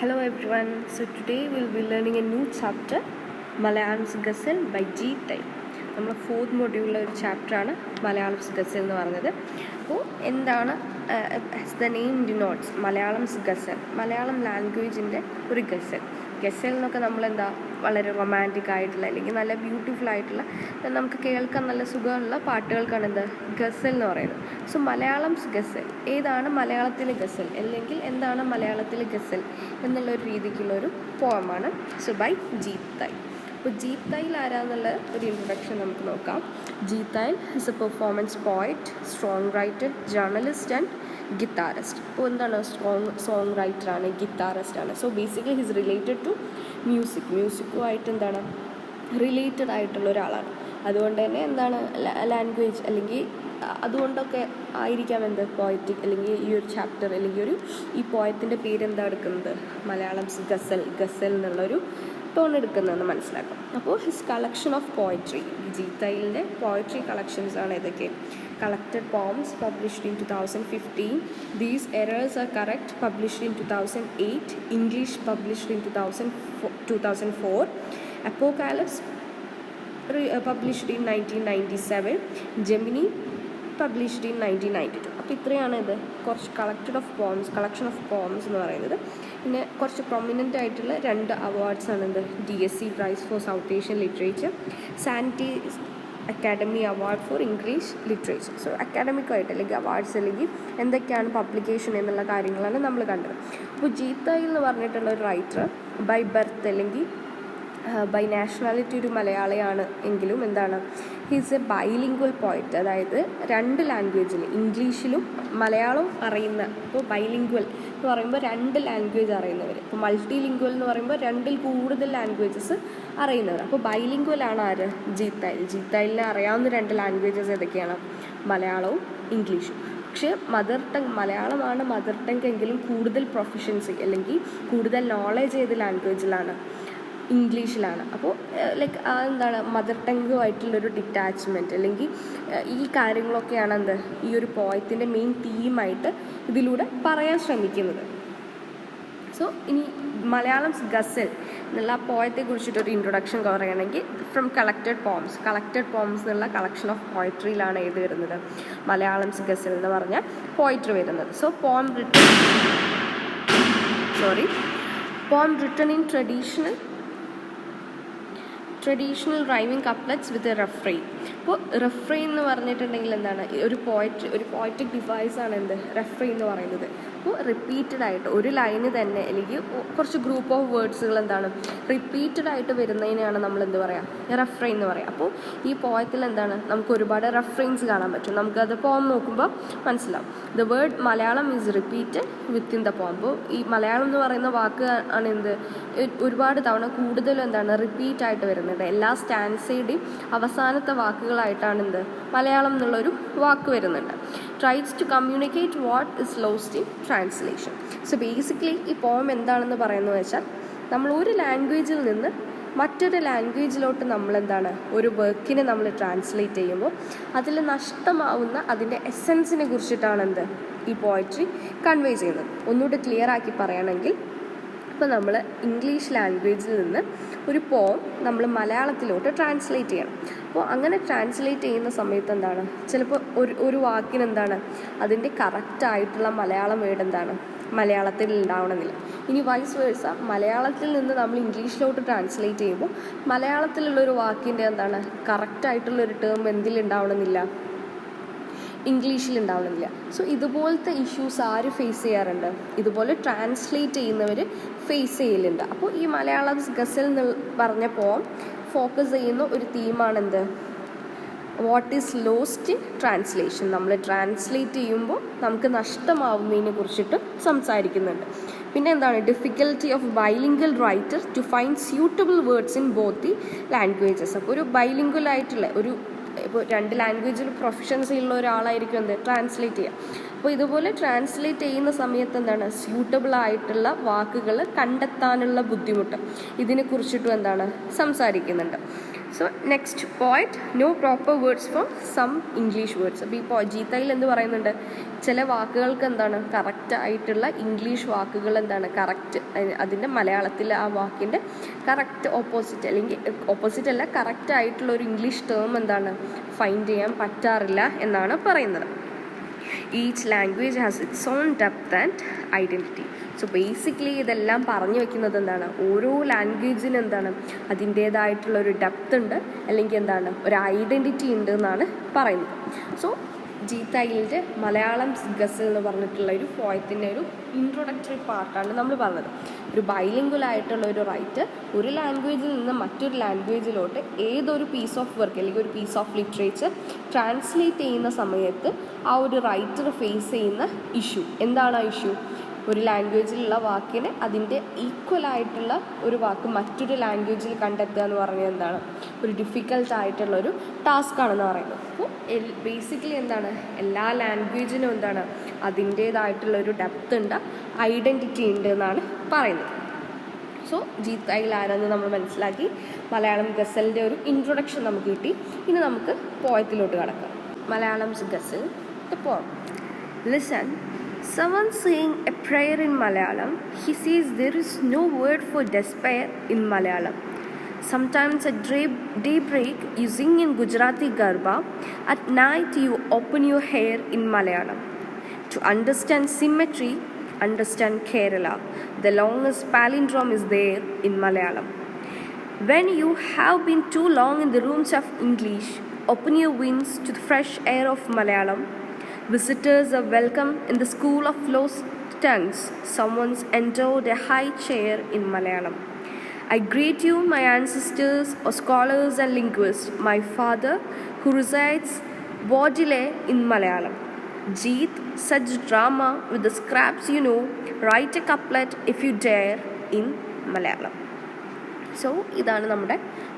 Hello everyone. So today we'll be learning a new chapter, Malayalam's Ghazal by G. Tay. നമ്മുടെ fourth മൊഡ്യൂളിലെ ഒരു ചാപ്റ്ററാണ് മലയാളംസ് ഗസൽ എന്ന് പറഞ്ഞത്. അപ്പോൾ എന്താണ് ദ നെയിം ഡിനോട്ട്സ് മലയാളംസ് ഗസൽ, മലയാളം ലാംഗ്വേജിൻ്റെ ഒരു ഗസൽ. ഗസൽ എന്നൊക്കെ നമ്മളെന്താ വളരെ റൊമാൻറ്റിക് ആയിട്ടുള്ള അല്ലെങ്കിൽ നല്ല ബ്യൂട്ടിഫുൾ ആയിട്ടുള്ള നമുക്ക് കേൾക്കാൻ നല്ല സുഖമുള്ള പാട്ടുകൾക്കാണ് എന്താ ഗസൽ എന്ന് പറയുന്നത്. സോ മലയാളംസ് ഗസൽ, ഏതാണ് മലയാളത്തിലെ ഗസൽ അല്ലെങ്കിൽ എന്താണ് മലയാളത്തിലെ ഗസൽ എന്നുള്ളൊരു രീതിക്കുള്ളൊരു പോയമാണ്. So by Jeet Thayil. അപ്പോൾ ജീത് തൈൽ ആരാന്നുള്ള ഒരു ഇൻട്രൊഡക്ഷൻ നമുക്ക് നോക്കാം. Jeet Thayil is a performance poet, song writer, journalist and guitarist. അപ്പോൾ എന്താണ് സോങ് റൈറ്ററാണ്, ഗിത്താറിസ്റ്റാണ്. So basically his related to മ്യൂസിക്കുമായിട്ട് എന്താണ് റിലേറ്റഡ് ആയിട്ടുള്ള ഒരാളാണ്. അതുകൊണ്ട് തന്നെ എന്താണ് ലാംഗ്വേജ് അല്ലെങ്കിൽ അതുകൊണ്ടൊക്കെ ആയിരിക്കാം എന്ത് പോയറ്റിക് അല്ലെങ്കിൽ ഈ ഒരു ചാപ്റ്റർ അല്ലെങ്കിൽ ഈ പോയത്തിൻ്റെ പേരെന്താ എടുക്കുന്നത് മലയാളംസ് ഗസൽ എന്നുള്ളൊരു ടോൺ എടുക്കുന്നതെന്ന് മനസ്സിലാക്കാം. അപ്പോൾ his collection of poetry, Jeet തൈലിൻ്റെ പോയട്രി കളക്ഷൻസ് ആണ് ഇതൊക്കെ. Collected poems published in 2015. These errors are correct, published in 2008. English published in 2004. Apocalypse published in 1997. Gemini published in 1992. അപ്പോൾ ഇത്രയാണ് ഇത് കുറച്ച് കളക്ഷൻ ഓഫ് പോംസ് എന്ന് പറയുന്നത്. പിന്നെ കുറച്ച് പ്രൊമിനൻ്റ് ആയിട്ടുള്ള 2 അവാർഡ്സാണ് എന്ത് DSC prize for South Asian literature, Sahitya Akademi award for English literature. So അക്കാഡമിക്കായിട്ട് അല്ലെങ്കിൽ അവാർഡ്സ് അല്ലെങ്കിൽ എന്തൊക്കെയാണ് പബ്ലിക്കേഷൻ എന്നുള്ള കാര്യങ്ങളാണ് നമ്മൾ കണ്ടത്. അപ്പോൾ ജീത് തൈൽ എന്ന് പറഞ്ഞിട്ടുള്ള ഒരു റൈറ്റർ ബൈ ബർത്ത് അല്ലെങ്കിൽ ബൈ നാഷണാലിറ്റി ഒരു മലയാളിയാണ് എങ്കിലും എന്താണ് ഹീസ് എ ബൈലിംഗ്വൽ പോയറ്റ്. അതായത് 2 ലാംഗ്വേജിൽ ഇംഗ്ലീഷിലും മലയാളവും അറിയുന്ന. ഇപ്പോൾ ബൈലിംഗ്വൽ എന്ന് പറയുമ്പോൾ 2 ലാംഗ്വേജ് അറിയുന്നവർ. ഇപ്പോൾ മൾട്ടി ലിംഗ്വൽ എന്ന് പറയുമ്പോൾ 2ൽ കൂടുതൽ ലാംഗ്വേജസ് അറിയുന്നവർ. അപ്പോൾ ബൈലിംഗ്വലാണ് ആര് ജീത് തൈൽ. ജീത് തൈലിനെ അറിയാവുന്ന 2 ലാംഗ്വേജസ് ഏതൊക്കെയാണ് മലയാളവും ഇംഗ്ലീഷും. പക്ഷേ മലയാളമാണ് മദർ ടങ് എങ്കിലും കൂടുതൽ പ്രൊഫഷൻസി അല്ലെങ്കിൽ കൂടുതൽ നോളേജ് ഏത് ലാംഗ്വേജിലാണ് ഇംഗ്ലീഷിലാണ്. അപ്പോൾ ലൈക്ക് എന്താണ് മദർ ടങ്ങുമായിട്ടുള്ളൊരു ഡിറ്റാച്ച്മെൻറ്റ് അല്ലെങ്കിൽ ഈ കാര്യങ്ങളൊക്കെയാണ് എന്ത് ഈ ഒരു പോയത്തിൻ്റെ മെയിൻ തീമായിട്ട് ഇതിലൂടെ പറയാൻ ശ്രമിക്കുന്നത്. സോ ഇനി മലയാളംസ് ഗസൽ എന്നുള്ള ആ പോയത്തെ കുറിച്ചിട്ടൊരു ഇൻട്രൊഡക്ഷൻ പറയുകയാണെങ്കിൽ ഫ്രം കളക്റ്റഡ് പോംസ് എന്നുള്ള കളക്ഷൻ ഓഫ് പോയട്രിയിലാണ് ഏത് വരുന്നത് മലയാളംസ് ഗസൽ എന്ന് പറഞ്ഞ പോയട്രി വരുന്നത്. സോ പോം റിട്ടൺ ഇൻ ട്രഡീഷണൽ റൈമിങ് കപ്ലറ്റ്സ് വിത്ത് റെഫ്രെയിൻ. അപ്പോൾ റെഫ്രെയിൻ എന്ന് പറഞ്ഞിട്ടുണ്ടെങ്കിൽ എന്താണ് ഒരു പോയറ്റിക് ഡിവൈസാണ് എന്ത് റെഫ്രെയിൻ എന്ന് പറയുന്നത്. അപ്പോൾ റിപ്പീറ്റഡ് ആയിട്ട് ഒരു ലൈന് തന്നെ അല്ലെങ്കിൽ കുറച്ച് ഗ്രൂപ്പ് ഓഫ് വേർഡ്സുകൾ എന്താണ് റിപ്പീറ്റഡ് ആയിട്ട് വരുന്നതിനെയാണ് നമ്മൾ എന്ത് പറയുക റെഫ്രെയിൻ എന്ന് പറയുക. അപ്പോൾ ഈ പോയത്തിൽ എന്താണ് നമുക്ക് ഒരുപാട് റെഫ്രെയിൻസ് കാണാൻ പറ്റും. നമുക്കത് പോം നോക്കുമ്പോൾ മനസ്സിലാവും. The word Malayalam is repeated within the poem. അപ്പോൾ ഈ മലയാളം എന്ന് പറയുന്ന വാക്ക് ആണ് എന്ത് ഒരുപാട് തവണ കൂടുതലും എന്താണ് റിപ്പീറ്റ് ആയിട്ട് വരുന്നത്. എല്ലാ സ്റ്റാൻസയുടെയും അവസാനത്തെ വാക്കുകളായിട്ടാണ് എന്ത് മലയാളം എന്നുള്ളൊരു വാക്ക് വരുന്നുണ്ട്. Tries to communicate what is lost in translation. So basically ഈ പോം എന്താണെന്ന് പറയുന്നത് വെച്ചാൽ നമ്മൾ ഒരു ലാംഗ്വേജിൽ നിന്ന് മറ്റൊരു ലാംഗ്വേജിലോട്ട് നമ്മളെന്താണ് ഒരു വർക്കിനെ നമ്മൾ ട്രാൻസ്ലേറ്റ് ചെയ്യുമ്പോൾ അതിൽ നഷ്ടമാവുന്ന അതിൻ്റെ എസെൻസിനെ കുറിച്ചിട്ടാണ് എന്ത് ഈ പോയട്രി കൺവേ ചെയ്യുന്നത്. ഒന്നുകൂടി ക്ലിയർ ആക്കി പറയുകയാണെങ്കിൽ ഇപ്പോൾ നമ്മൾ ഇംഗ്ലീഷ് ലാംഗ്വേജിൽ നിന്ന് ഒരു പോം നമ്മൾ മലയാളത്തിലോട്ട് ട്രാൻസ്ലേറ്റ് ചെയ്യണം. അപ്പോൾ അങ്ങനെ ട്രാൻസ്ലേറ്റ് ചെയ്യുന്ന സമയത്ത് എന്താണ് ചിലപ്പോൾ ഒരു വാക്കിന് എന്താണ് അതിൻ്റെ കറക്റ്റായിട്ടുള്ള മലയാളം വേർഡ് എന്താണ് മലയാളത്തിൽ ഉണ്ടാവണമെന്നില്ല. ഇനി വൈസ് വേഴ്സ മലയാളത്തിൽ നിന്ന് നമ്മൾ ഇംഗ്ലീഷിലോട്ട് ട്രാൻസ്ലേറ്റ് ചെയ്യുമ്പോൾ മലയാളത്തിലുള്ളൊരു വാക്കിൻ്റെ എന്താണ് കറക്റ്റായിട്ടുള്ളൊരു ടേം എന്തിലുണ്ടാവണമെന്നില്ല ഇംഗ്ലീഷിലുണ്ടാവണമെന്നില്ല. സോ ഇതുപോലത്തെ ഇഷ്യൂസ് ആര് ഫേസ് ചെയ്യാറുണ്ട് ഇതുപോലെ ട്രാൻസ്ലേറ്റ് ചെയ്യുന്നവർ ഫേസ് ചെയ്യലുണ്ട്. അപ്പോൾ ഈ മലയാളംസ് ഗസൽ എന്ന് പറഞ്ഞ പോം ഫോക്കസ് ചെയ്യുന്ന ഒരു തീമാണെന്ത് what is lost in translation. നമ്മൾ ട്രാൻസ്ലേറ്റ് ചെയ്യുമ്പോൾ നമുക്ക് നഷ്ടമാവുന്നതിനെ കുറിച്ചിട്ട് സംസാരിക്കുന്നുണ്ട്. പിന്നെ എന്താണ് difficulty of bilingual writer to find suitable words in both the languages. അപ്പോൾ ഒരു ബൈലിംഗ്വൽ ആയിട്ടുള്ള ഇപ്പോൾ 2 ലാംഗ്വേജിൽ പ്രൊഫഷൻസി ഉള്ള ഒരാളായിരിക്കും എന്ത് ട്രാൻസ്ലേറ്റ് ചെയ്യുക. അപ്പോൾ ഇതുപോലെ ട്രാൻസ്ലേറ്റ് ചെയ്യുന്ന സമയത്ത് എന്താണ് സ്യൂട്ടബിൾ ആയിട്ടുള്ള വാക്കുകൾ കണ്ടെത്താനുള്ള ബുദ്ധിമുട്ട് ഇതിനെക്കുറിച്ചിട്ടും എന്താണ് സംസാരിക്കുന്നുണ്ട്. So next point, no proper words for some English words. അപ്പോൾ ഇപ്പോൾ ജീത്തയിൽ എന്ത് പറയുന്നുണ്ട്, ചില വാക്കുകൾക്ക് എന്താണ് കറക്റ്റ് ആയിട്ടുള്ള ഇംഗ്ലീഷ് വാക്കുകൾ എന്താണ് കറക്റ്റ്, അതിൻ്റെ മലയാളത്തിൽ ആ വാക്കിൻ്റെ കറക്റ്റ് ഓപ്പോസിറ്റ്, അല്ലെങ്കിൽ ഓപ്പോസിറ്റ് അല്ല, കറക്റ്റ് ആയിട്ടുള്ള ഒരു ഇംഗ്ലീഷ് ടേം എന്താണ് ഫൈൻഡ് ചെയ്യാൻ പറ്റാറില്ല എന്നാണ് പറയുന്നത്. Each language has it's on depth and identity. So basically ഇതെല്ലാം പറഞ്ഞു വെക്കുന്നത് എന്താണ്, ഓരോ ലാംഗ്വേജിന് എന്താണ് അതിൻ്റേതായിട്ടുള്ളൊരു ഡെപ്ത് ഉണ്ട്, അല്ലെങ്കിൽ എന്താണ് ഒരു ഐഡൻറ്റിറ്റി ഉണ്ട് എന്നാണ് പറയുന്നത്. സോ ജീത്തയിലിൻ്റെ മലയാളം ഗസൽ എന്ന് പറഞ്ഞിട്ടുള്ള ഒരു പോയത്തിൻ്റെ ഒരു ഇൻട്രൊഡക്ടറി പാർട്ടാണ് നമ്മൾ പറഞ്ഞത്. ഒരു ബൈലിംഗ്വൽ ആയിട്ടുള്ള ഒരു റൈറ്റർ ഒരു ലാംഗ്വേജിൽ നിന്ന് മറ്റൊരു ലാംഗ്വേജിലോട്ട് ഏതൊരു പീസ് ഓഫ് വർക്ക് അല്ലെങ്കിൽ ഒരു പീസ് ഓഫ് ലിറ്ററേച്ചർ ട്രാൻസ്ലേറ്റ് ചെയ്യുന്ന സമയത്ത് ആ ഒരു റൈറ്റർ ഫേസ് ചെയ്യുന്ന ഇഷ്യൂ എന്താണ്? ആ ഇഷ്യൂ ഒരു ലാംഗ്വേജിലുള്ള വാക്കിന് അതിൻ്റെ ഈക്വലായിട്ടുള്ള ഒരു വാക്ക് മറ്റൊരു ലാംഗ്വേജിൽ കണ്ടെത്തുക എന്ന് പറഞ്ഞാൽ എന്താണ് ഒരു ഡിഫിക്കൽട്ടായിട്ടുള്ളൊരു ടാസ്ക്കാണെന്ന് പറയുന്നത്. അപ്പോൾ ബേസിക്കലി എന്താണ് എല്ലാ ലാംഗ്വേജിനും എന്താണ് അതിൻ്റേതായിട്ടുള്ളൊരു ഡെപ്ത് ഉണ്ട്, ഐഡൻറ്റിറ്റി ഉണ്ട് എന്നാണ് പറയുന്നത്. സോ ജീത്തയിൽ ആരെന്ന് നമ്മൾ മനസ്സിലാക്കി, മലയാളം ഗസലിൻ്റെ ഒരു ഇൻട്രൊഡക്ഷൻ നമുക്ക് കിട്ടി. ഇനി നമുക്ക് പോയത്തിലോട്ട് കടക്കാം. Malayalam ghazal the poem. Listen, someone saying a prayer in Malayalam. He says there is no word for despair in Malayalam. Sometimes at daybreak you sing in Gujarati Garba. At night you open your hair in Malayalam. To understand symmetry, understand Kerala. The longest palindrome is there in Malayalam. When you have been too long in the rooms of English, open your wings to the fresh air of Malayalam. Visitors are welcome in the school of lost tongues. Someone's endowed a high chair in Malayalam. I greet you, my ancestors, or scholars and linguists, my father, who resides Bodile in Malayalam. Jeet, such drama with the scraps you know, write a couplet if you dare in Malayalam. So ഇതാണ് നമ്മുടെ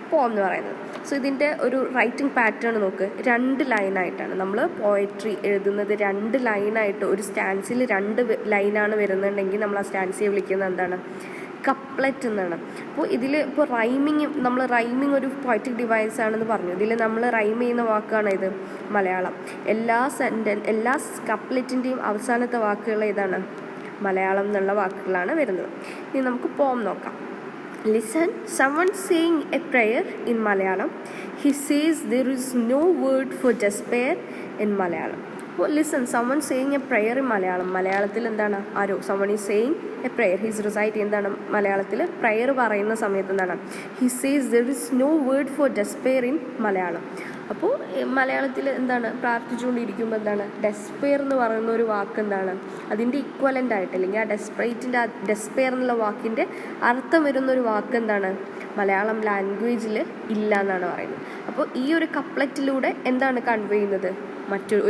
പോം എന്ന് പറയുന്നത്. So ഇതിൻ്റെ ഒരു writing pattern നോക്ക്, 2 ലൈനായിട്ടാണ് നമ്മൾ poetry എഴുതുന്നത്. 2 ലൈനായിട്ട് ഒരു സ്റ്റാൻസിൽ 2 ലൈനാണ് വരുന്നുണ്ടെങ്കിൽ നമ്മൾ ആ സ്റ്റാൻസിയെ വിളിക്കുന്നത് എന്താണ്? കപ്ലെറ്റ് എന്നാണ്. അപ്പോൾ ഇതിൽ ഇപ്പോൾ റൈമിങ് ഒരു പോയറ്റിക് ഡിവൈസ് ആണെന്ന് പറഞ്ഞു. ഇതിൽ നമ്മൾ റൈം ചെയ്യുന്ന വാക്കാണ് ഇത് മലയാളം. എല്ലാ കപ്ലെറ്റിൻ്റെയും അവസാനത്തെ വാക്കുകൾ ഏതാണ്? മലയാളം എന്നുള്ള വാക്കുകളാണ് വരുന്നത്. ഇനി നമുക്ക് പോം നോക്കാം. Listen, someone saying a prayer in Malayalam. He says there is no word for despair in Malayalam. Well, listen, someone saying a prayer in Malayalam. മലയാളത്തിൽ എന്താണ്? ആരോ someone is saying a prayer. He is reciting എന്താണ് മലയാളത്തിൽ prayer പറയുന്ന സമയത്ത് എന്താണ്? He says there is no word for despair in Malayalam. അപ്പോൾ മലയാളത്തിൽ എന്താണ് പ്രാർത്ഥിച്ചുകൊണ്ടിരിക്കുമ്പോൾ എന്താണ് ഡെസ്പെയർ എന്ന് പറയുന്ന ഒരു വാക്ക് എന്താണ് അതിൻ്റെ ഇക്വലൻ്റ് ആയിട്ട്, അല്ലെങ്കിൽ ആ ഡെസ്പെയർ എന്നുള്ള വാക്കിൻ്റെ അർത്ഥം വരുന്നൊരു വാക്ക് എന്താണ് മലയാളം ലാംഗ്വേജിൽ ഇല്ല എന്നാണ് പറയുന്നത്. അപ്പോൾ ഈ ഒരു കപ്ലറ്റിലൂടെ എന്താണ് കൺവേ ചെയ്യുന്നത്?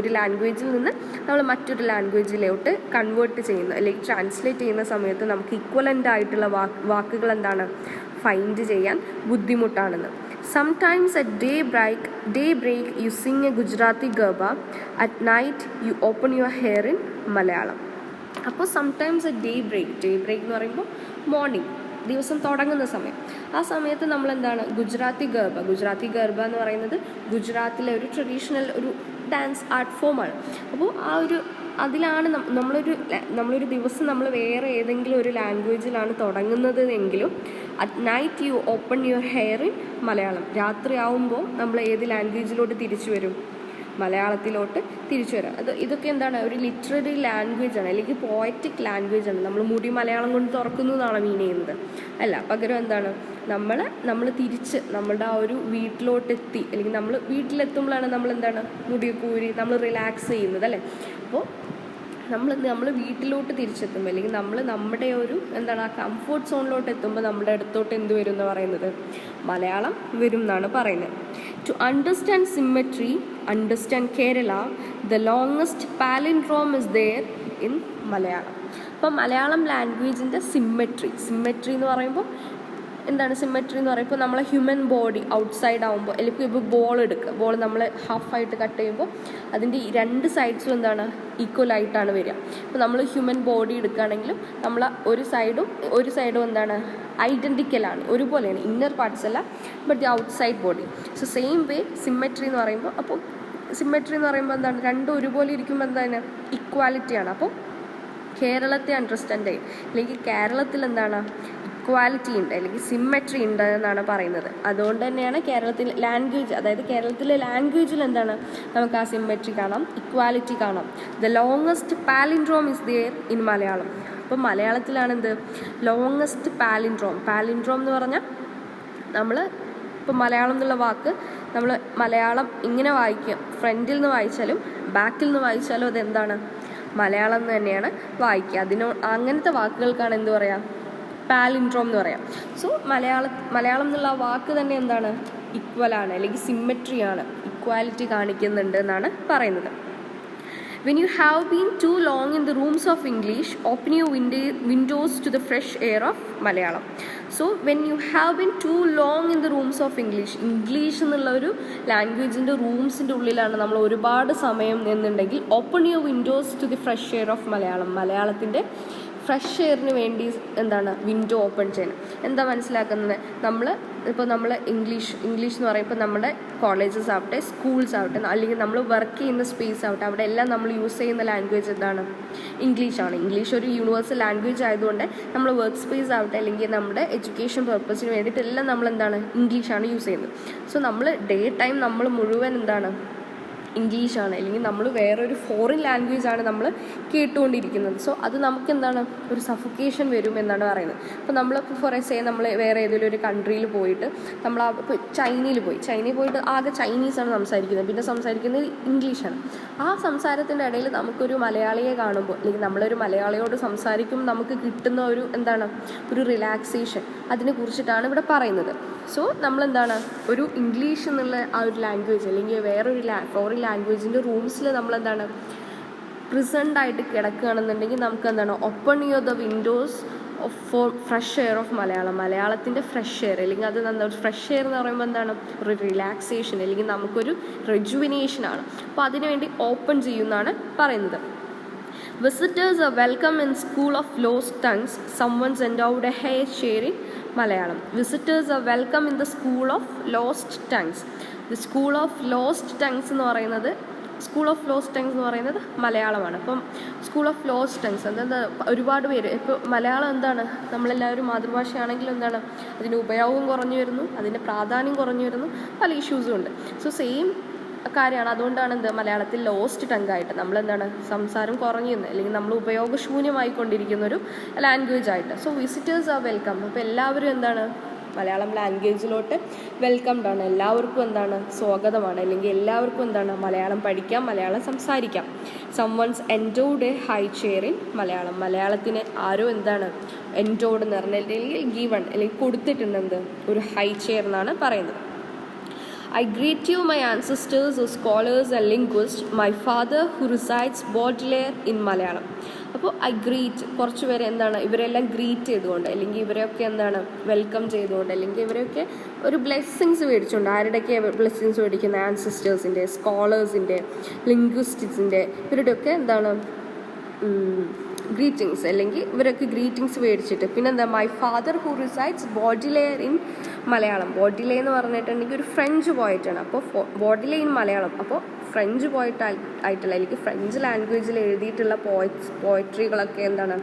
ഒരു ലാംഗ്വേജിൽ നിന്ന് നമ്മൾ മറ്റൊരു ലാംഗ്വേജിലോട്ട് കൺവേർട്ട് ചെയ്യുന്ന അല്ലെങ്കിൽ ട്രാൻസ്ലേറ്റ് ചെയ്യുന്ന സമയത്ത് നമുക്ക് ഇക്വലൻ്റ് ആയിട്ടുള്ള വാക്കുകൾ എന്താണ് ഫൈൻഡ് ചെയ്യാൻ ബുദ്ധിമുട്ടാണെന്ന്. Sometimes at daybreak you sing a Gujarati Garba. At night you open your hair in Malayalam. അപ്പോൾ സംടൈംസ് അറ്റ് ഡേ ബ്രേക്ക് എന്ന് പറയുമ്പോൾ മോർണിംഗ്, ദിവസം തുടങ്ങുന്ന സമയം. ആ സമയത്ത് നമ്മൾ എന്താണ് ഗുജറാത്തി ഗർബ എന്ന് പറയുന്നത് ഗുജറാത്തിലെ ഒരു ട്രഡീഷണൽ ഒരു ഡാൻസ് ആർട്ട് ഫോമാണ്. അപ്പോൾ അതിലാണ് നമ്മളൊരു ദിവസം നമ്മൾ വേറെ ഏതെങ്കിലും ഒരു ലാംഗ്വേജിലാണ് തുടങ്ങുന്നത് എങ്കിലും at night you open your hair in Malayalam. രാത്രി ആവുമ്പോൾ നമ്മൾ ഏത് ലാംഗ്വേജിലോട്ട് തിരിച്ചു വരും? മലയാളത്തിലോട്ട് തിരിച്ചു വരാം. ഇതൊക്കെ എന്താണ് ഒരു ലിറ്റററി ലാംഗ്വേജാണ്, അല്ലെങ്കിൽ പോയറ്റിക് ലാംഗ്വേജാണ്. നമ്മൾ മുടി മലയാളം കൊണ്ട് തുറക്കുന്നു എന്നാണ് മീൻ ചെയ്യുന്നത് അല്ല. പകരം എന്താണ് നമ്മൾ തിരിച്ച് നമ്മളുടെ ആ ഒരു വീട്ടിലോട്ടെത്തി, അല്ലെങ്കിൽ നമ്മൾ വീട്ടിലെത്തുമ്പോഴാണ് നമ്മൾ എന്താണ് മുടിയൊക്കെ ഊരി നമ്മൾ റിലാക്സ് ചെയ്യുന്നത് അല്ലേ. അപ്പോൾ നമ്മൾ വീട്ടിലോട്ട് തിരിച്ചെത്തുമ്പോൾ, അല്ലെങ്കിൽ നമ്മുടെ ഒരു എന്താണ് ആ കംഫോർട്ട് സോണിലോട്ട് എത്തുമ്പോൾ നമ്മുടെ അടുത്തോട്ട് എന്ത് വരും എന്ന് പറയുന്നത് മലയാളം വരും എന്നാണ് പറയുന്നത്. To understand symmetry, understand Kerala, the longest palindrome is there in Malayalam. അപ്പം മലയാളം ലാംഗ്വേജിൻ്റെ സിമ്മട്രി എന്ന് പറയുമ്പോൾ എന്താണ് സിമ്മെട്രി എന്ന് പറയുമ്പോൾ നമ്മളെ ഹ്യൂമൻ ബോഡി ഔട്ട്സൈഡ് ആകുമ്പോൾ, അല്ലെങ്കിൽ ഇപ്പോൾ ബോൾ എടുക്കുക, ബോൾ നമ്മൾ ഹാഫായിട്ട് കട്ട് ചെയ്യുമ്പോൾ അതിൻ്റെ ഈ രണ്ട് സൈഡ്സും എന്താണ് ഈക്വലായിട്ടാണ് വരിക. ഇപ്പോൾ നമ്മൾ ഹ്യൂമൻ ബോഡി എടുക്കുകയാണെങ്കിലും നമ്മൾ ഒരു സൈഡും എന്താണ് ഐഡൻറ്റിക്കലാണ്, ഒരുപോലെയാണ്, ഇന്നർ പാർട്സ് അല്ല, but the outside body. So same way symmetry എന്ന് പറയുമ്പോൾ, അപ്പോൾ സിമ്മെട്രി എന്ന് പറയുമ്പോൾ എന്താണ് രണ്ടും ഒരുപോലെ ഇരിക്കുമ്പോൾ എന്താണ് ഇക്വാലിറ്റിയാണ്. അപ്പോൾ കേരളത്തെ അണ്ടർസ്റ്റാൻഡ് ചെയ്യും, അല്ലെങ്കിൽ കേരളത്തിൽ എന്താണ് ഇക്വാലിറ്റി ഉണ്ട് അല്ലെങ്കിൽ സിമ്മെട്രി ഉണ്ട് എന്നാണ് പറയുന്നത്. അതുകൊണ്ട് തന്നെയാണ് കേരളത്തിൽ ലാംഗ്വേജ്, അതായത് കേരളത്തിലെ ലാംഗ്വേജിൽ എന്താണ് നമുക്ക് ആ സിമ്മെട്രി കാണാം, ഇക്വാലിറ്റി കാണാം. The longest palindrome is there in Malayalam. അപ്പം മലയാളത്തിലാണ് എന്ത് ലോങ്ങസ്റ്റ് പാലിൻഡ്രോം എന്ന് പറഞ്ഞാൽ നമ്മൾ ഇപ്പോൾ മലയാളം എന്നുള്ള വാക്ക് നമ്മൾ മലയാളം ഇങ്ങനെ വായിക്കുക, ഫ്രണ്ടിൽ നിന്ന് വായിച്ചാലും ബാക്കിൽ നിന്ന് വായിച്ചാലും അതെന്താണ് മലയാളം എന്ന് തന്നെയാണ് വായിക്കുക. അങ്ങനത്തെ വാക്കുകൾക്കാണ് എന്ത് പറയാം പാലിൻഡ്രോം എന്ന് പറയാം. സോ മലയാളം എന്നുള്ള വാക്ക് തന്നെ എന്താണ് ഈക്വലാണ് അല്ലെങ്കിൽ സിമ്മെട്രിയാണ്, ഇക്വാലിറ്റി കാണിക്കുന്നുണ്ട് എന്നാണ് പറയുന്നത്. When you have been too long in the rooms of English, open your windows to the fresh air of Malayalam. So when you have been too long in the rooms of English എന്നുള്ള ഒരു ലാംഗ്വേജിൻ്റെ റൂംസിൻ്റെ ഉള്ളിലാണ് നമ്മൾ ഒരുപാട് സമയം എന്നുണ്ടെങ്കിൽ open your windows to the fresh air of മലയാളത്തിൻ്റെ fresh എയറിന് വേണ്ടി എന്താണ് വിൻഡോ ഓപ്പൺ ചെയ്യണം. എന്താ മനസ്സിലാക്കുന്നത്, നമ്മൾ ഇംഗ്ലീഷ് എന്ന് പറയുമ്പോൾ നമ്മുടെ കോളേജസ് ആവട്ടെ, സ്കൂൾസ് ആവട്ടെ, അല്ലെങ്കിൽ നമ്മൾ വർക്ക് ചെയ്യുന്ന സ്പേസ് ആവട്ടെ, അവിടെ എല്ലാം നമ്മൾ യൂസ് ചെയ്യുന്ന ലാംഗ്വേജ് എന്താണ് ഇംഗ്ലീഷാണ്. ഇംഗ്ലീഷ് ഒരു യൂണിവേഴ്സൽ ലാംഗ്വേജ് ആയതുകൊണ്ട് നമ്മൾ വർക്ക് സ്പേസ് ആവട്ടെ അല്ലെങ്കിൽ നമ്മുടെ എഡ്യൂക്കേഷൻ പർപ്പസിന് വേണ്ടിയിട്ടെല്ലാം നമ്മൾ എന്താണ് ഇംഗ്ലീഷാണ് യൂസ് ചെയ്യുന്നത്. സോ നമ്മൾ ഡേ ടൈം നമ്മൾ മുഴുവൻ എന്താണ് ഇംഗ്ലീഷാണ്, അല്ലെങ്കിൽ നമ്മൾ വേറൊരു ഫോറിൻ ലാംഗ്വേജാണ് നമ്മൾ കേട്ടുകൊണ്ടിരിക്കുന്നത്. സോ അത് നമുക്ക് എന്താണ് ഒരു സഫോക്കേഷൻ വരും എന്നാണ് പറയുന്നത്. അപ്പോൾ നമ്മളിപ്പോൾ ഫോർ നമ്മൾ വേറെ ഏതെങ്കിലും ഒരു കൺട്രിയിൽ പോയിട്ട് നമ്മൾ ഇപ്പോൾ ചൈനയിൽ പോയിട്ട് ആകെ ചൈനീസാണ് സംസാരിക്കുന്നത്, പിന്നെ സംസാരിക്കുന്നത് ഇംഗ്ലീഷാണ്. ആ സംസാരത്തിൻ്റെ ഇടയിൽ നമുക്കൊരു മലയാളിയെ കാണുമ്പോൾ അല്ലെങ്കിൽ നമ്മളൊരു മലയാളിയോട് സംസാരിക്കുമ്പോൾ നമുക്ക് കിട്ടുന്ന ഒരു എന്താണ് ഒരു റിലാക്സേഷൻ, അതിനെ കുറിച്ചിട്ടാണ് ഇവിടെ പറയുന്നത്. സോ നമ്മളെന്താണ് ഒരു ഇംഗ്ലീഷ് എന്നുള്ള ആ ഒരു ലാംഗ്വേജ് അല്ലെങ്കിൽ വേറൊരു ഫോറിൻ ലാംഗ്വേജിൻ്റെ റൂംസിൽ നമ്മളെന്താണ് പ്രിസൻ്റ് ആയിട്ട് കിടക്കുകയാണെന്നുണ്ടെങ്കിൽ നമുക്ക് എന്താണ് open your the Windows four fresh air of മലയാളത്തിൻ്റെ ഫ്രഷ് എയർ, അല്ലെങ്കിൽ അത് ഫ്രഷ് എയർ എന്ന് പറയുമ്പോൾ എന്താണ് ഒരു റിലാക്സേഷൻ അല്ലെങ്കിൽ നമുക്കൊരു റെജുവിനേഷനാണ്. അപ്പോൾ അതിനുവേണ്ടി ഓപ്പൺ ചെയ്യുമെന്നാണ് പറയുന്നത്. Visitors are welcome in School of Lost Tongues. Someone's endowed a hair chair in Malayalam. Visitors are welcome in the School of Lost Tongues. The School of Lost Tongues എന്ന് പറയുന്നത് മലയാളമാണ്. അപ്പം സ്കൂൾ ഓഫ് ലോസ്റ്റ് ടങ്സ് അതായത് ഒരുപാട് പേര് ഇപ്പോൾ മലയാളം എന്താണ് നമ്മളെല്ലാവരും മാതൃഭാഷയാണെങ്കിലും എന്താണ് അതിൻ്റെ ഉപയോഗം കുറഞ്ഞു വരുന്നു, അതിൻ്റെ പ്രാധാന്യം കുറഞ്ഞു വരുന്നു, പല ഇഷ്യൂസും ഉണ്ട്. സോ സെയിം കാര്യമാണ്. അതുകൊണ്ടാണ് മലയാളത്തിൽ ലോസ്റ്റ് ടങ്കായിട്ട് നമ്മളെന്താണ് സംസാരം കുറഞ്ഞു അല്ലെങ്കിൽ നമ്മൾ ഉപയോഗശൂന്യമായിക്കൊണ്ടിരിക്കുന്ന ഒരു ലാംഗ്വേജ് ആയിട്ട്. So visitors are welcome. അപ്പോൾ എല്ലാവരും എന്താണ് മലയാളം ലാംഗ്വേജിലോട്ട് വെൽക്കംഡ് ആണ്, എല്ലാവർക്കും എന്താണ് സ്വാഗതമാണ്, അല്ലെങ്കിൽ എല്ലാവർക്കും എന്താണ് മലയാളം പഠിക്കാം, മലയാളം സംസാരിക്കാം. Someone's എൻഡോഡ് A high chair in മലയാളത്തിന് ആരോ എന്താണ് എൻഡോഡ് എന്ന് പറഞ്ഞാൽ അല്ലെങ്കിൽ ഗീവൺ അല്ലെങ്കിൽ കൊടുത്തിട്ടുണ്ട് ഒരു ഹൈ ചെയർ എന്നാണ് പറയുന്നത്. I greet you, my ancestors, or scholars and linguists, my father who recites Baudelaire in Malayalam. അപ്പോൾ ഐ ഗ്രീറ്റ് കുറച്ച് പേരെ എന്താണ് ഇവരെല്ലാം ഗ്രീറ്റ് ചെയ്തുകൊണ്ട് അല്ലെങ്കിൽ ഇവരെയൊക്കെ എന്താണ് വെൽക്കം ചെയ്തുകൊണ്ട് അല്ലെങ്കിൽ ഇവരെയൊക്കെ ഒരു ബ്ലെസ്സിങ്സ് മേടിച്ചുകൊണ്ട്, ആരുടെയൊക്കെ ബ്ലെസ്സിങ്സ് മേടിക്കുന്ന ആൻസിസ്റ്റേഴ്സിൻ്റെ, സ്കോളേഴ്സിൻ്റെ, ലിംഗ്വിസ്റ്റിക്സിൻ്റെ, ഇവരുടെയൊക്കെ എന്താണ് ഗ്രീറ്റിങ്സ് അല്ലെങ്കിൽ ഇവരൊക്കെ ഗ്രീറ്റിങ്സ് മേടിച്ചിട്ട് പിന്നെന്താ my father who resides Baudelaire in Malayalam. ബോഡിലെ എന്ന് പറഞ്ഞിട്ടുണ്ടെങ്കിൽ ഒരു ഫ്രഞ്ച് പോയിട്ടാണ്. അപ്പോൾ ബോഡിലെ ഇൻ മലയാളം, അപ്പോൾ ഫ്രഞ്ച് പോയിട്ടായിട്ടുള്ള അല്ലെങ്കിൽ ഫ്രഞ്ച് ലാംഗ്വേജിൽ എഴുതിയിട്ടുള്ള പോയട്രികളൊക്കെ എന്താണ്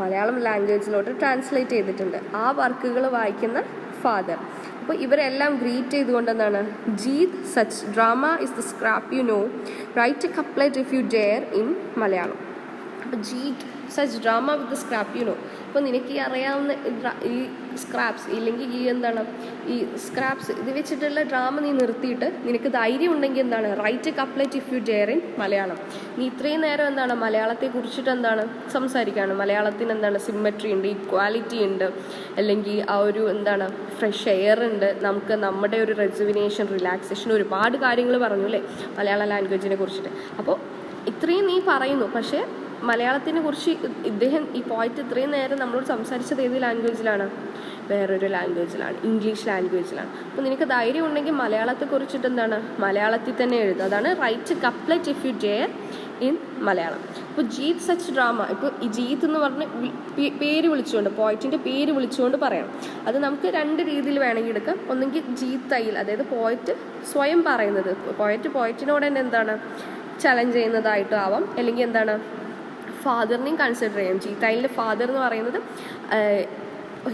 മലയാളം ലാംഗ്വേജിലോട്ട് ട്രാൻസ്ലേറ്റ് ചെയ്തിട്ടുണ്ട്. ആ വർക്കുകൾ വായിക്കുന്ന ഫാദർ. അപ്പോൾ ഇവരെല്ലാം ഗ്രീറ്റ് ചെയ്തുകൊണ്ട് എന്താണ് Jeet such drama is the scrap you know, write a couplet if you dare in Malayalam. അപ്പോൾ Jeet such drama with the scrap you know. അപ്പോൾ നിനക്ക് ഈ അറിയാവുന്ന ഈ സ്ക്രാപ്സ് ഇല്ലെങ്കിൽ ഈ എന്താണ് ഈ സ്ക്രാപ്സ് ഇത് വെച്ചിട്ടുള്ള ഡ്രാമ നീ നിർത്തിയിട്ട് നിനക്ക് ധൈര്യം ഉണ്ടെങ്കിൽ എന്താണ് right a couplet if you dare in Malayalam. നീ ഇത്രയും നേരം എന്താണ് മലയാളത്തെ കുറിച്ചിട്ട് എന്താണ് സംസാരിക്കുകയാണ്. മലയാളത്തിന് എന്താണ് സിമ്മെട്രി ഉണ്ട്, ഈക്വാലിറ്റി ഉണ്ട്, അല്ലെങ്കിൽ ആ ഒരു എന്താണ് ഫ്രഷ് എയർ ഉണ്ട്, നമുക്ക് നമ്മുടെ ഒരു റെജുവിനേഷൻ, റിലാക്സേഷൻ, ഒരുപാട് കാര്യങ്ങൾ പറഞ്ഞു അല്ലേ മലയാള ലാംഗ്വേജിനെ കുറിച്ചിട്ട്. അപ്പോൾ ഇത്രയും നീ പറയുന്നു, പക്ഷേ മലയാളത്തിനെ കുറിച്ച് ഈ പോയിറ്റ് ഇത്രയും നേരം നമ്മളോട് സംസാരിച്ചത് ഏത് ലാംഗ്വേജിലാണ്? വേറൊരു ലാംഗ്വേജിലാണ്, ഇംഗ്ലീഷ് ലാംഗ്വേജിലാണ്. അപ്പോൾ നിനക്ക് ധൈര്യം ഉണ്ടെങ്കിൽ മലയാളത്തെ കുറിച്ചിട്ട് എന്താണ് മലയാളത്തിൽ തന്നെ എഴുതുക. അതാണ് write couplet if you dare in Malayalam. ഇപ്പോൾ ജീത്ത് സച്ച് ഡ്രാമ, ഇപ്പോൾ ഈ ജീത്ത് എന്ന് പറഞ്ഞ് പേര് വിളിച്ചുകൊണ്ട്, പോയിറ്റിൻ്റെ പേര് വിളിച്ചുകൊണ്ട് പറയണം. അത് നമുക്ക് രണ്ട് രീതിയിൽ വേണമെങ്കിൽ എടുക്കാം. ഒന്നെങ്കിൽ ജീത്ത് തയ്യിൽ, അതായത് പോയിറ്റ് സ്വയം പറയുന്നത്, പോയിറ്റിനോട് തന്നെ എന്താണ് ചലഞ്ച് ചെയ്യുന്നതായിട്ടും ആവാം. അല്ലെങ്കിൽ എന്താണ് ഫാദറിനെയും കൺസിഡർ ചെയ്യും. ജീത്ത് തയ്യിലിൻ്റെ ഫാദർ എന്ന് പറയുന്നത്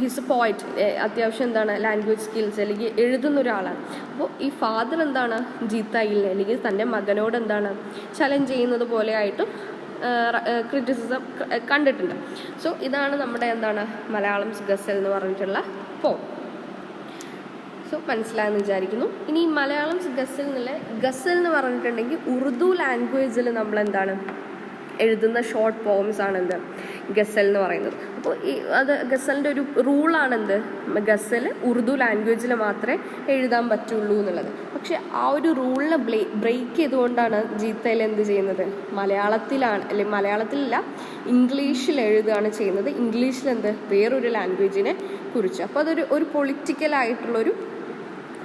ഹിസ് എ പോയിറ്റ്, അത്യാവശ്യം എന്താണ് ലാംഗ്വേജ് സ്കിൽസ് അല്ലെങ്കിൽ എഴുതുന്ന ഒരാളാണ്. അപ്പോൾ ഈ ഫാദർ എന്താണ് ജീത്ത് തയ്യിലിനെ അല്ലെങ്കിൽ തൻ്റെ മകനോട് എന്താണ് ചലഞ്ച് ചെയ്യുന്നത് പോലെ ആയിട്ടും ക്രിറ്റിസിസം കണ്ടിട്ടുണ്ട്. സോ ഇതാണ് നമ്മുടെ എന്താണ് മലയാളം ഗസൽ എന്ന് പറഞ്ഞിട്ടുള്ള പോം. സോ മനസ്സിലായെന്ന് വിചാരിക്കുന്നു. ഇനി മലയാളം ഗസൽ എന്ന് പറഞ്ഞിട്ടുണ്ടെങ്കിൽ ഉറുദു ലാംഗ്വേജിൽ നമ്മളെന്താണ് എഴുതുന്ന ഷോർട്ട് പോംസ് ആണെന്ത് ഗസൽ എന്ന് പറയുന്നത്. അപ്പോൾ അത് ഗസലിൻ്റെ ഒരു റൂളാണെന്ത്, ഗസൽ ഉറുദു ലാംഗ്വേജിൽ മാത്രമേ എഴുതാൻ പറ്റുള്ളൂ എന്നുള്ളത്. പക്ഷെ ആ ഒരു റൂളിനെ ബ്രേക്ക് ചെയ്തുകൊണ്ടാണ് ജീത്ത് തയ്യിൽ എന്ത് ചെയ്യുന്നത്, മലയാളത്തിലാണ് അല്ലെങ്കിൽ മലയാളത്തിലല്ല ഇംഗ്ലീഷിൽ എഴുതുകയാണ് ചെയ്യുന്നത്. ഇംഗ്ലീഷിൽ വേറൊരു ലാംഗ്വേജിനെ കുറിച്ച്. അപ്പോൾ അതൊരു പൊളിറ്റിക്കലായിട്ടുള്ളൊരു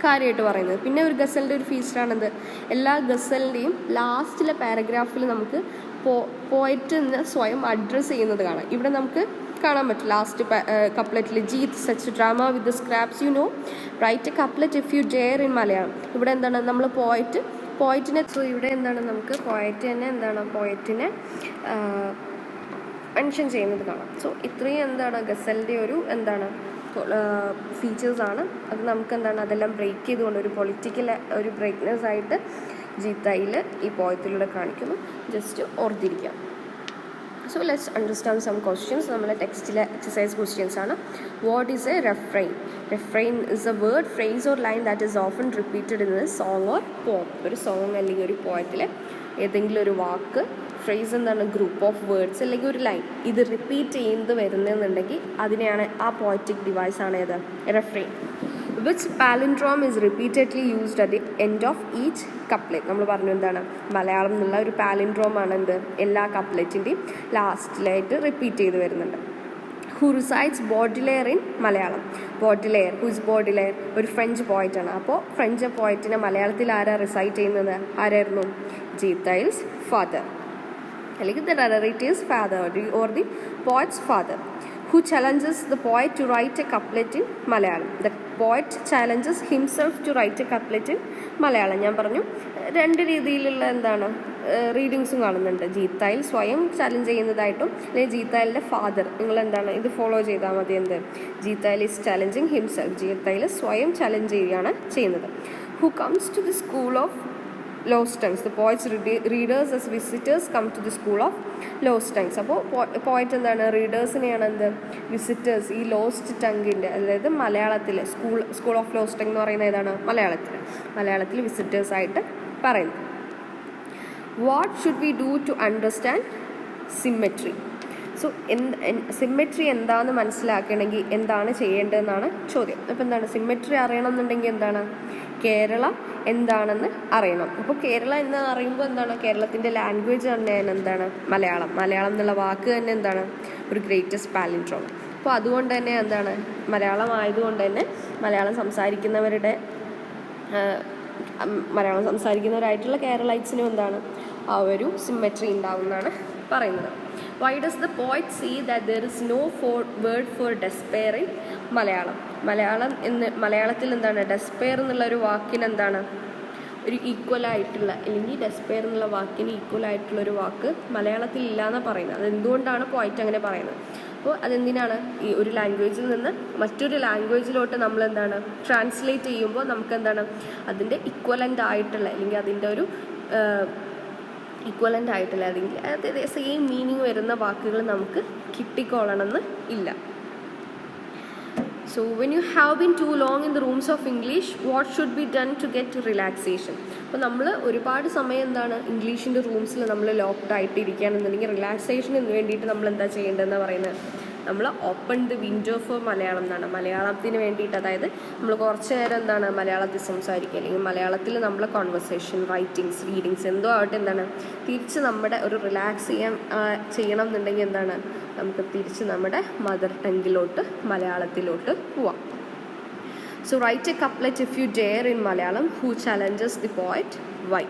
കാര്യമായിട്ട് പറയുന്നത്. പിന്നെ ഒരു ഗസലിൻ്റെ ഒരു ഫീച്ചറാണെന്ത്, എല്ലാ ഗസലിൻ്റെയും ലാസ്റ്റിലെ പാരഗ്രാഫിൽ നമുക്ക് പോയറ്റിനെ സ്വയം അഡ്രസ്സ് ചെയ്യുന്നത് കാണാം. ഇവിടെ നമുക്ക് കാണാൻ പറ്റും ലാസ്റ്റ് കപ്ലെറ്റിൽ Jeet such drama with the scraps you know write a couplet if you dare in Malayalam. ഇവിടെ എന്താണ് നമ്മൾ പോയറ്റിനെ ഇവിടെ എന്താണ് നമുക്ക് പോയറ്റിനെ മെൻഷൻ ചെയ്യുന്നത് കാണാം. സോ ഇത്രയും ഗസലിൻ്റെ ഒരു ഫീച്ചേഴ്സാണ്. അത് നമുക്ക് അതെല്ലാം ബ്രേക്ക് ചെയ്തുകൊണ്ട് ഒരു പൊളിറ്റിക്കൽ ഒരു ബ്രേക്ക്നെസ് ആയിട്ട് ജീത്ത് തയ്യിൽ ഈ പോയത്തിലൂടെ കാണിക്കുന്നു. ജസ്റ്റ് ഓർത്തിരിക്കാം. So let's understand some questions. നമ്മളെ ടെക്സ്റ്റിലെ എക്സസൈസ് ക്വസ്റ്റ്യൻസ് ആണ്. What is a refrain? Refrain is a word, phrase or line that is often repeated in a song or poem. ഒരു സോങ് അല്ലെങ്കിൽ ഒരു പോയത്തിലെ ഏതെങ്കിലും ഒരു വാക്ക്, ഫ്രേസ് ഗ്രൂപ്പ് ഓഫ് വേർഡ്സ് അല്ലെങ്കിൽ ഒരു ലൈൻ, ഇത് റിപ്പീറ്റ് ചെയ്യുന്നത് വരുന്നതെന്നുണ്ടെങ്കിൽ അതിനെയാണ് ആ പോയറ്റിക് ഡിവൈസ് ആണ് ഏത് refrain. Which palindrome is repeatedly used at the end of each couplet? നമ്മൾ പറഞ്ഞു മലയാളം എന്നുള്ള ഒരു പാലിൻഡ്രോമാണ് എല്ലാ കപ്ലെറ്റിൻ്റെയും ലാസ്റ്റിലായിട്ട് റിപ്പീറ്റ് ചെയ്ത് വരുന്നുണ്ട്. Who recites Baudelaire in Malayalam? Baudelaire, whose Baudelaire ഒരു ഫ്രഞ്ച് പോയിറ്റാണ്. അപ്പോൾ ഫ്രഞ്ച് പോയിറ്റിനെ മലയാളത്തിൽ ആരാ റിസൈറ്റ് ചെയ്യുന്നത്? ആരായിരുന്നു? ജീത്ത് തയ്യിൽസ് ഫാദർ, അല്ലെങ്കിൽ the narrator's father or the poet's father. Who challenges the poet to write a couplet in Malayalam? The poet challenges himself to write a couplet in Malayalam. ഞാൻ പറഞ്ഞു രണ്ട് രീതിയിലുള്ള റീഡിങ്സും കാണുന്നുണ്ട്. ജീത്ത് തയ്യിൽ സ്വയം ചലഞ്ച് ചെയ്യുന്നതായിട്ടും അല്ലെങ്കിൽ ജീത്ത് തയ്യിലിൻ്റെ ഫാദർ. നിങ്ങൾ ഇത് ഫോളോ ചെയ്താൽ മതി. Jeet Thayil is challenging himself. Jeet Thayil സ്വയം ചലഞ്ച് ചെയ്യുകയാണ് ചെയ്യുന്നത്. Who comes to the school of lost tongues? The poet's readers as visitors come to the school of lost tongues. അപ്പോൾ പോയിറ്റ് റീഡേഴ്സിനെയാണ് വിസിറ്റേഴ്സ് ഈ ലോസ്റ്റ് ടങ്ങിൻ്റെ, അതായത് മലയാളത്തിലെ സ്കൂൾ ഓഫ് ലോസ്റ്റ് ടങ് എന്ന് പറയുന്നത് ഏതാണ്? മലയാളത്തിൽ വിസിറ്റേഴ്സായിട്ട് പറയുന്നത്. What should we do to understand symmetry? So symmetry എന്താണെന്ന് മനസ്സിലാക്കണമെങ്കിൽ എന്താണ് ചെയ്യേണ്ടതെന്നാണ് ചോദ്യം. അപ്പോൾ സിമ്മെട്രി അറിയണം എന്നുണ്ടെങ്കിൽ കേരള എന്താണെന്ന് അറിയണം. അപ്പോൾ കേരള എന്ന് അറിയുമ്പോൾ കേരളത്തിൻ്റെ ലാംഗ്വേജ് തന്നെയാണ് മലയാളം എന്നുള്ള വാക്ക് തന്നെ ഒരു ഗ്രേറ്റസ്റ്റ് പാലിൻഡ്രോം. അപ്പോൾ അതുകൊണ്ട് തന്നെ മലയാളം ആയതുകൊണ്ട് തന്നെ മലയാളം സംസാരിക്കുന്നവരായിട്ടുള്ള കേരളൈറ്റ്സിനും ആ ഒരു സിമ്മെട്രി ഉണ്ടാവുമെന്നാണ് പറയുന്നത്. Why does the poet see that there is no word for despair in Malayalam? മലയാളത്തിൽ ഡെസ്പെയർ എന്നുള്ള ഒരു വാക്കിന് ഒരു ഈക്വലായിട്ടുള്ള അല്ലെങ്കിൽ ഡെസ്പെയർ എന്നുള്ള വാക്കിന് ഈക്വലായിട്ടുള്ളൊരു വാക്ക് മലയാളത്തിൽ ഇല്ല എന്നാണ് പറയുന്നത്. അതെന്തുകൊണ്ടാണ് പോയിറ്റ് അങ്ങനെ പറയുന്നത്? അപ്പോൾ അതെന്തിനാണ് ഈ ഒരു ലാംഗ്വേജിൽ നിന്ന് മറ്റൊരു ലാംഗ്വേജിലോട്ട് നമ്മൾ ട്രാൻസ്ലേറ്റ് ചെയ്യുമ്പോൾ നമുക്ക് അതിൻ്റെ ഇക്വലൻ്റ് ആയിട്ടുള്ള അല്ലെങ്കിൽ അതിൻ്റെ ഒരു ഈക്വലൻ്റ് ആയിട്ടുള്ള അല്ലെങ്കിൽ സെയിം മീനിങ് വരുന്ന വാക്കുകൾ നമുക്ക് കിട്ടിക്കൊള്ളണമെന്ന് ഇല്ല. So when you have been too long in the rooms of English, what should be done to get relaxation? അപ്പോൾ നമ്മൾ ഒരുപാട് സമയം ഇംഗ്ലീഷിൻ്റെ റൂംസിൽ നമ്മൾ ലോക്ക്ഡ് ആയിട്ട് ഇരിക്കുകയാണെന്നുണ്ടെങ്കിൽ റിലാക്സേഷന് വേണ്ടിയിട്ട് നമ്മൾ എന്താ ചെയ്യേണ്ടതെന്ന് പറയുന്നത്, നമ്മൾ open the window for Malayalam എന്നാണ്. മലയാളത്തിന് വേണ്ടിയിട്ട്, അതായത് നമ്മൾ കുറച്ച് നേരം എന്താണ് മലയാളത്തിൽ സംസാരിക്കുക, അല്ലെങ്കിൽ മലയാളത്തിൽ നമ്മൾ കോൺവെർസേഷൻ, റൈറ്റിങ്സ്, റീഡിങ്സ് എന്തോ ആവട്ടെ, എന്താണ് തിരിച്ച് നമ്മുടെ ഒരു റിലാക്സ് ചെയ്യണം എന്നുണ്ടെങ്കിൽ എന്താണ് നമുക്ക് തിരിച്ച് നമ്മുടെ മദർ ടങ്ങിലോട്ട് മലയാളത്തിലോട്ട് പോവാം. So write a couplet if you dare in Malayalam. Who challenges the poet? Why?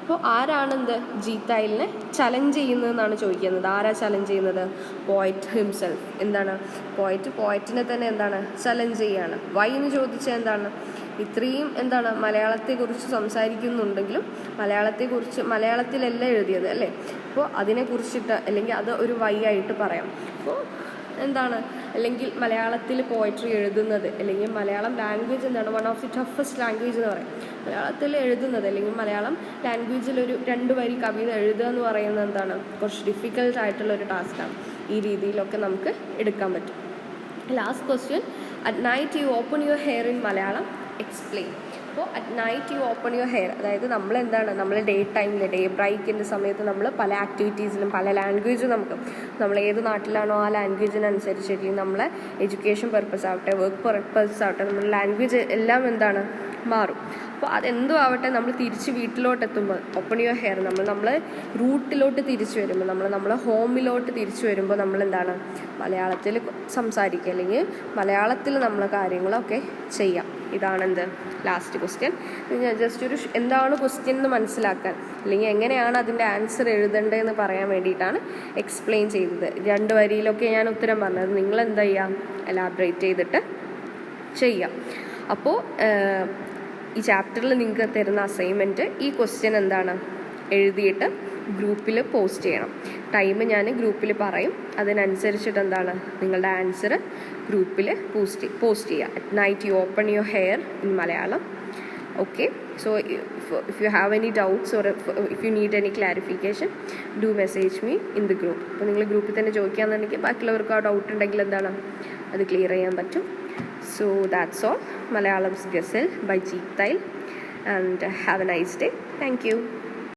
അപ്പോൾ ആരാണെന്ത് ജീത്തൈലിനെ ചലഞ്ച് ചെയ്യുന്നതെന്നാണ് ചോദിക്കുന്നത്. ആരാ ചലഞ്ച് ചെയ്യുന്നത്? Poet himself. എന്താണ് പോയറ്റിനെ തന്നെ എന്താണ് ചലഞ്ച് ചെയ്യാണ്. വൈ എന്ന് ചോദിച്ചാൽ എന്താണ് ഇത്രയും എന്താണ് മലയാളത്തെക്കുറിച്ച് സംസാരിക്കുന്നുണ്ടെങ്കിലും മലയാളത്തിലല്ല എഴുതിയത് അല്ലേ. അപ്പോൾ അതിനെക്കുറിച്ചിട്ട് അല്ലെങ്കിൽ അത് ഒരു വൈ ആയിട്ട് പറയാം. അപ്പോൾ എന്താണ് അല്ലെങ്കിൽ മലയാളത്തിൽ പോയട്രി എഴുതുന്നത്, അല്ലെങ്കിൽ മലയാളം ലാംഗ്വേജ് എന്താണ് one of the toughest language എന്ന് പറയും. മലയാളത്തിൽ എഴുതുന്നത് അല്ലെങ്കിൽ മലയാളം ലാംഗ്വേജിൽ ഒരു 2 വരി കവിത എഴുതുക എന്ന് പറയുന്നത് എന്താണ് കുറച്ച് ഡിഫിക്കൽട്ട് ആയിട്ടുള്ളൊരു ടാസ്ക്കാണ്. ഈ രീതിയിലൊക്കെ നമുക്ക് എടുക്കാൻ പറ്റും. Last question, at night you open your hair in Malayalam, explain. അപ്പോൾ at night you open your hair, അതായത് നമ്മൾ ഡേ ടൈമിൽ ഡേ ബ്രേക്കിൻ്റെ സമയത്ത് നമ്മൾ പല ആക്ടിവിറ്റീസിലും പല ലാംഗ്വേജും നമ്മൾ ഏത് നാട്ടിലാണോ ആ ലാംഗ്വേജിനനുസരിച്ച് നമ്മളെ എഡ്യൂക്കേഷൻ പർപ്പസ് ആവട്ടെ, വർക്ക് പർപ്പസ് ആവട്ടെ, നമ്മുടെ ലാംഗ്വേജ് എല്ലാം എന്താണ് മാറും. അപ്പോൾ അതെന്തോ ആവട്ടെ, നമ്മൾ തിരിച്ച് വീട്ടിലോട്ടെത്തുമ്പോൾ ഓപ്പൺ യുവർ ഹെയർ, നമ്മൾ റൂട്ടിലോട്ട് തിരിച്ചു വരുമ്പോൾ, നമ്മളെ ഹോമിലോട്ട് തിരിച്ചു വരുമ്പോൾ നമ്മൾ എന്താണ് മലയാളത്തിൽ സംസാരിക്കുക, അല്ലെങ്കിൽ മലയാളത്തിൽ നമ്മൾ കാര്യങ്ങളൊക്കെ ചെയ്യാം. ഇതാണെന്ത് ലാസ്റ്റ് ക്വസ്റ്റ്യൻ. ഞാൻ ജസ്റ്റ് ഒരു എന്താണ് ക്വസ്റ്റ്യൻ എന്ന് മനസ്സിലാക്കാൻ, അല്ലെങ്കിൽ എങ്ങനെയാണ് അതിൻ്റെ ആൻസർ എഴുതേണ്ടതെന്ന് പറയാൻ വേണ്ടിയിട്ടാണ് എക്സ്പ്ലെയിൻ ചെയ്തത്. 2 വരിയിലൊക്കെ ഞാൻ ഉത്തരം പറഞ്ഞത്. നിങ്ങൾ എന്താ ചെയ്യുക, എലാബറേറ്റ് ചെയ്തിട്ട് ചെയ്യുക. അപ്പോൾ ഈ ചാപ്റ്ററിൽ നിങ്ങൾക്ക് തരുന്ന അസൈൻമെൻറ്റ് ഈ ക്വസ്റ്റ്യൻ എന്താണ് എഴുതിയിട്ട് ഗ്രൂപ്പിൽ പോസ്റ്റ് ചെയ്യണം. ടൈം ഞാൻ ഗ്രൂപ്പിൽ പറയും, അതിനനുസരിച്ചിട്ട് എന്താണ് നിങ്ങളുടെ ആൻസർ ഗ്രൂപ്പിൽ പോസ്റ്റ് ചെയ്യുക. At night you open your hair in Malayalam. Okay, so if you have any doubts or if you need any clarification do message me in the group. അപ്പോൾ നിങ്ങൾ ഗ്രൂപ്പിൽ തന്നെ ചോദിക്കുകയാണെന്നുണ്ടെങ്കിൽ ബാക്കിയുള്ളവർക്ക് ആ ഡൗട്ട് ഉണ്ടെങ്കിൽ എന്താണ് അത് ക്ലിയർ ചെയ്യാൻ പറ്റും. So that's all. Malayalam's Ghazal by Jeet Tail, and have a nice day. Thank you.